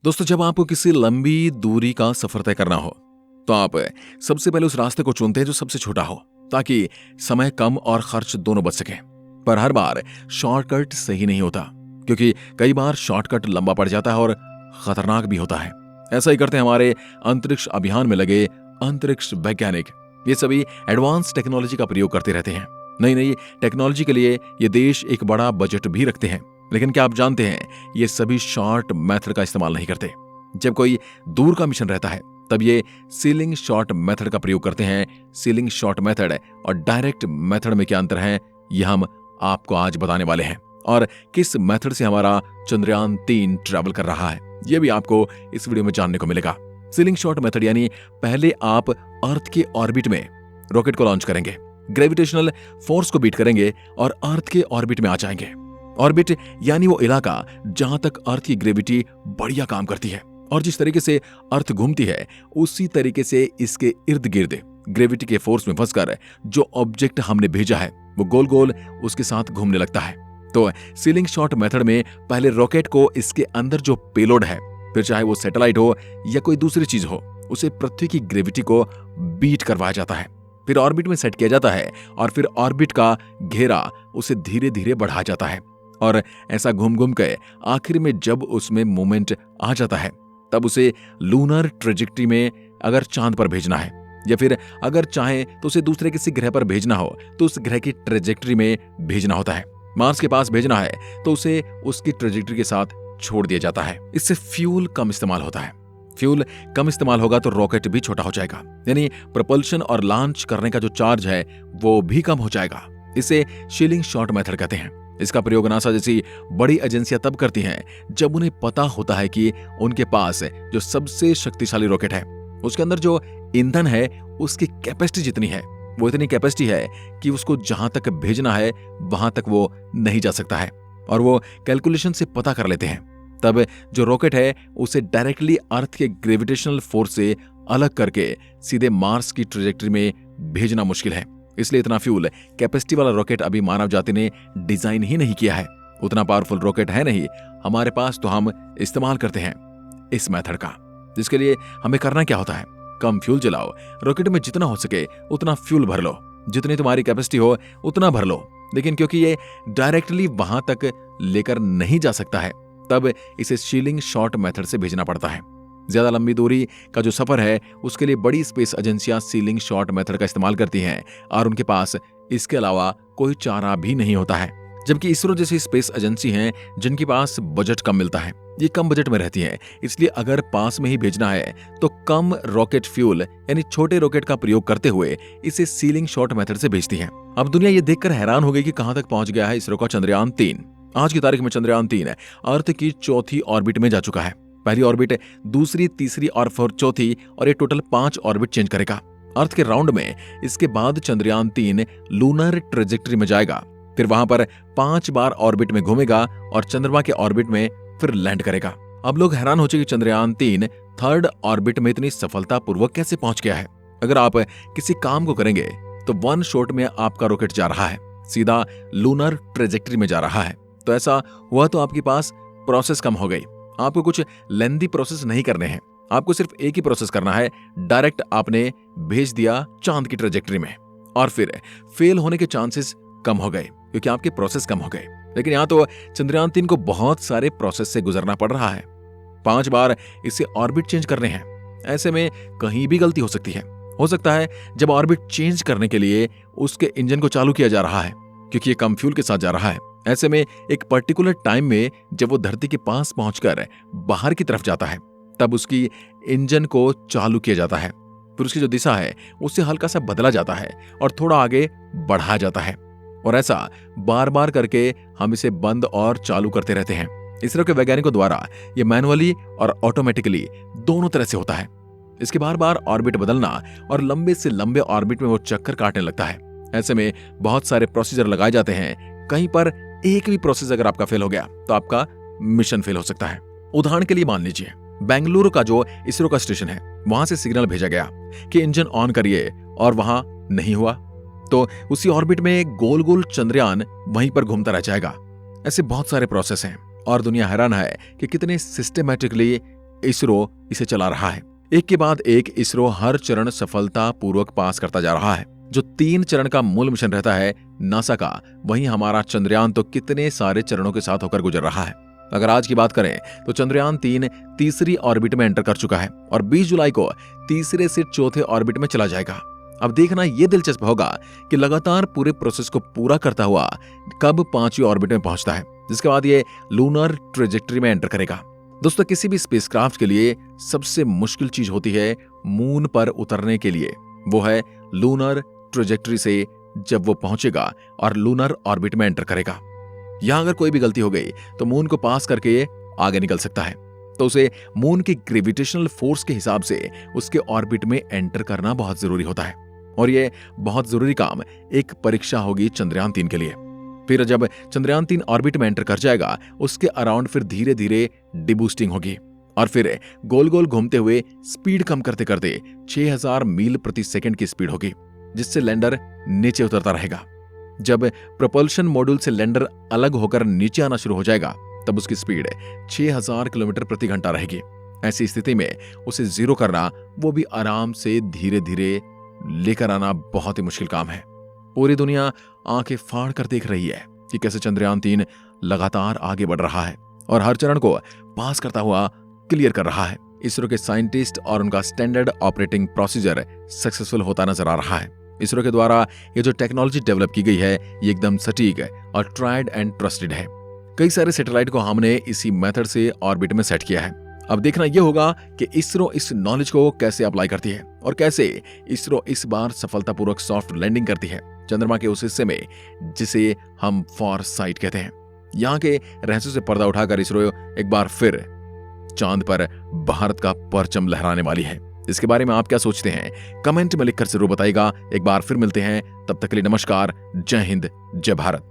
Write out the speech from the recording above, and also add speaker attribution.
Speaker 1: दोस्तों, जब आपको किसी लंबी दूरी का सफर तय करना हो तो आप सबसे पहले उस रास्ते को चुनते हैं जो सबसे छोटा हो, ताकि समय कम और खर्च दोनों बच सके। पर हर बार शॉर्टकट सही नहीं होता, क्योंकि कई बार शॉर्टकट लंबा पड़ जाता है और खतरनाक भी होता है। ऐसा ही करते हैं हमारे अंतरिक्ष अभियान में लगे अंतरिक्ष वैज्ञानिक। ये सभी एडवांस टेक्नोलॉजी का प्रयोग करते रहते हैं। नई नई टेक्नोलॉजी के लिए ये देश एक बड़ा बजट भी रखते हैं। लेकिन क्या आप जानते हैं, ये सभी शॉर्ट मेथड का इस्तेमाल नहीं करते। जब कोई दूर का मिशन रहता है तब ये सीलिंग शॉर्ट मेथड का प्रयोग करते हैं। सीलिंग शॉर्ट मेथड और डायरेक्ट मेथड में क्या अंतर है, ये हम आपको आज बताने वाले हैं। और किस मेथड से हमारा चंद्रयान 3 ट्रैवल कर रहा है, ये भी आपको इस वीडियो में जानने को मिलेगा। सीलिंग शॉर्ट मेथड यानी पहले आप अर्थ के ऑर्बिट में रॉकेट को लॉन्च करेंगे, ग्रेविटेशनल फोर्स को बीट करेंगे और अर्थ के ऑर्बिट में आ जाएंगे। ऑर्बिट यानी वो इलाका जहां तक अर्थ की ग्रेविटी बढ़िया काम करती है, और जिस तरीके से अर्थ घूमती है उसी तरीके से इसके इर्द गिर्द ग्रेविटी के फोर्स में फंसकर जो ऑब्जेक्ट हमने भेजा है वो गोल गोल उसके साथ घूमने लगता है। तो सीलिंग शॉर्ट मेथड में पहले रॉकेट को इसके अंदर जो पेलोड है, फिर चाहे वो सैटेलाइट हो या कोई दूसरी चीज हो, उसे पृथ्वी की ग्रेविटी को बीट करवाया जाता है। फिर ऑर्बिट में सेट किया जाता है और फिर ऑर्बिट का घेरा उसे धीरे धीरे बढ़ा जाता है। और ऐसा घूम घूम के आखिर में जब उसमें मूवमेंट आ जाता है तब उसे लूनर ट्रेजेक्टरी में अगर चांद पर भेजना है, या फिर अगर चाहे तो उसे दूसरे किसी ग्रह पर भेजना हो तो उस ग्रह की ट्रेजेक्टरी में भेजना होता है। मार्स के पास भेजना है तो उसे उसकी ट्रेजेक्टरी के साथ छोड़ दिया जाता है। इससे फ्यूल कम इस्तेमाल होता है। फ्यूल कम इस्तेमाल होगा तो रॉकेट भी छोटा हो जाएगा, यानी प्रपल्शन और लॉन्च करने का जो चार्ज है वो भी कम हो जाएगा। इसे सीलिंग शॉर्ट मेथड कहते हैं। इसका प्रयोग नासा जैसी बड़ी एजेंसियां तब करती हैं जब उन्हें पता होता है कि उनके पास जो सबसे शक्तिशाली रॉकेट है उसके अंदर जो ईंधन है उसकी कैपेसिटी जितनी है, वो इतनी कैपेसिटी है कि उसको जहां तक भेजना है वहां तक वो नहीं जा सकता है। और वो कैलकुलेशन से पता कर लेते हैं। तब जो रॉकेट है उसे डायरेक्टली अर्थ के ग्रेविटेशनल फोर्स से अलग करके सीधे मार्स की ट्रेजेक्टरी में भेजना मुश्किल है। इसलिए इतना फ्यूल कैपेसिटी वाला रॉकेट अभी मानव जाति ने डिजाइन ही नहीं किया है। उतना पावरफुल रॉकेट है नहीं हमारे पास, तो हम इस्तेमाल करते हैं इस मेथड का। जिसके लिए हमें करना क्या होता है, कम फ्यूल जलाओ, रॉकेट में जितना हो सके उतना फ्यूल भर लो, जितनी तुम्हारी कैपेसिटी हो उतना भर लो। लेकिन क्योंकि ये डायरेक्टली वहां तक लेकर नहीं जा सकता है, तब इसे सीलिंग शॉर्ट मेथड से भेजना पड़ता है। ज्यादा लंबी दूरी का जो सफर है उसके लिए बड़ी स्पेस एजेंसियां सीलिंग शॉर्ट मेथड का इस्तेमाल करती हैं, और उनके पास इसके अलावा कोई चारा भी नहीं होता है। जबकि इसरो जैसी स्पेस एजेंसी हैं जिनके पास बजट कम मिलता है, ये कम बजट में रहती हैं, इसलिए अगर पास में ही भेजना है तो कम रॉकेट फ्यूल यानी छोटे रॉकेट का प्रयोग करते हुए इसे सीलिंग शॉर्ट मेथड से भेजती है। अब दुनिया ये देखकर हैरान हो गई कि कहां तक पहुंच गया है इसरो का चंद्रयान 3। आज की तारीख में चंद्रयान 3 अर्थ की चौथी ऑर्बिट में जा चुका है। पहली ऑर्बिट, दूसरी, तीसरी और फिर चौथी, और ये टोटल 5 ऑर्बिट चेंज करेगा अर्थ के राउंड में। इसके बाद चंद्रयान 3 लूनर ट्रेजेक्टरी में जाएगा, फिर वहां पर 5 बार ऑर्बिट में घूमेगा और चंद्रमा के ऑर्बिट में फिर लैंड करेगा। अब लोग हैरान हो चुके कि चंद्रयान 3 थर्ड ऑर्बिट में इतनी सफलतापूर्वक कैसे पहुंच गया है। अगर आप किसी काम को करेंगे तो 1 शॉट में आपका रॉकेट जा रहा है, सीधा लूनर ट्रेजेक्टरी में जा रहा है। तो ऐसा हुआ तो आपके पास प्रोसेस कम हो गई। आपको कुछ लेंदी प्रोसेस नहीं करने हैं, आपको सिर्फ एक ही प्रोसेस करना है। डायरेक्ट आपने भेज दिया चांद की ट्रेजेक्टरी में, और फिर फेल होने के चांसेस कम हो गए क्योंकि आपके प्रोसेस कम हो गए। लेकिन यहां तो चंद्रयान 3 को बहुत सारे प्रोसेस से गुजरना पड़ रहा है। 5 बार इसे ऑर्बिट चेंज करने हैं। ऐसे में कहीं भी गलती हो सकती है। हो सकता है जब ऑर्बिट चेंज करने के लिए उसके इंजन को चालू किया जा रहा है, क्योंकि ये कम फ्यूल के साथ जा रहा है। ऐसे में एक पर्टिकुलर टाइम में जब वो धरती के पास पहुंचकर बाहर की तरफ जाता है तब उसकी इंजन को चालू किया जाता है। फिर उसकी जो दिशा है उससे हल्का सा बदला जाता है और थोड़ा आगे बढ़ाया जाता है। और ऐसा बार बार करके हम इसे बंद और चालू करते रहते हैं। इसरो के वैज्ञानिकों द्वारा ये मैनुअली और ऑटोमेटिकली दोनों तरह से होता है। इसके बार बार ऑर्बिट बदलना और लंबे से लंबे ऑर्बिट में वो चक्कर काटने लगता है। ऐसे में बहुत सारे प्रोसीजर लगाए जाते हैं। कहीं पर एक भी प्रोसेस अगर आपका फेल हो गया तो आपका मिशन फेल हो सकता है। उदाहरण के लिए मान लीजिए बेंगलुरु का जो इसरो का स्टेशन है वहां से सिग्नल भेजा गया कि इंजन ऑन करिए, और वहां नहीं हुआ तो उसी ऑर्बिट में गोल गोल चंद्रयान वहीं पर घूमता रह जाएगा। ऐसे बहुत सारे प्रोसेस हैं और दुनिया हैरान है कि कितने सिस्टमैटिकली इसरो इसे चला रहा है। एक के बाद एक इसरो हर चरण सफलतापूर्वक पास करता जा रहा है। जो 3 चरण का मूल मिशन रहता है नासा का, वहीं हमारा चंद्रयान तो कितने सारे चरणों के साथ होकर गुजर रहा है। अगर आज की बात करें तो चंद्रयान 3 तीसरी ऑर्बिट में एंटर कर चुका है और 20 जुलाई को तीसरे से चौथे ऑर्बिट में चला जाएगा। अब देखना यह दिलचस्प होगा कि लगातार पूरे प्रोसेस को पूरा करता हुआ कब 5वीं ऑर्बिट में पहुंचता है, जिसके बाद ये लूनर ट्रेजेक्टरी में एंटर करेगा। दोस्तों, किसी भी स्पेसक्राफ्ट के लिए सबसे मुश्किल चीज होती है मून पर उतरने के लिए, वो है लूनर ट्रेजेक्टरी से जब वो पहुंचेगा और लूनर ऑर्बिट में एंटर करेगा। यहां अगर कोई भी गलती हो गई तो मून को पास करके ये आगे निकल सकता है, तो उसे मून की ग्रेविटेशनल फोर्स के हिसाब से उसके ऑर्बिट में एंटर करना बहुत जरूरी होता है। और ये बहुत जरूरी काम एक परीक्षा होगी चंद्रयान 3 के लिए। फिर जब चंद्रयान 3 ऑर्बिट में एंटर कर जाएगा, उसके अराउंड फिर धीरे धीरे डिबूस्टिंग होगी और फिर गोल गोल घूमते हुए स्पीड कम करते करते 6000 मील प्रति सेकंड की स्पीड होगी, जिससे लैंडर नीचे उतरता रहेगा। जब प्रोपल्शन मॉड्यूल से लैंडर अलग होकर नीचे आना शुरू हो जाएगा, तब उसकी स्पीड 6000 किलोमीटर प्रति घंटा रहेगी। ऐसी स्थिति में उसे जीरो करना, वो भी आराम से धीरे धीरे लेकर आना बहुत ही मुश्किल काम है। पूरी दुनिया आंखें फाड़ कर देख रही है कि कैसे चंद्रयान 3 लगातार आगे बढ़ रहा है और हर चरण को पास करता हुआ क्लियर कर रहा है। इसरो के साइंटिस्ट और उनका स्टैंडर्ड ऑपरेटिंग प्रोसीजर सक्सेसफुल होता नजर आ रहा है। इसरो के द्वारा ये जो टेक्नोलॉजी डेवलप की गई है, ये एकदम सटीक और ट्राइड एंड ट्रस्टेड है। कई सारे सैटेलाइट को हमने इसी मेथड से ऑर्बिट में सेट किया है। अब देखना यह होगा कि इसरो इस नॉलेज को कैसे अप्लाई करती है और कैसे इसरो इस बार सफलतापूर्वक सॉफ्ट लैंडिंग करती है चंद्रमा के उस हिस्से में जिसे हम फॉर साइट कहते हैं। यहाँ के रहस्यों से पर्दा उठाकर इसरो एक बार फिर चांद पर भारत का परचम लहराने वाली है। इसके बारे में आप क्या सोचते हैं, कमेंट में लिखकर जरूर बताइएगा। एक बार फिर मिलते हैं, तब तक के लिए नमस्कार, जय हिंद, जय भारत।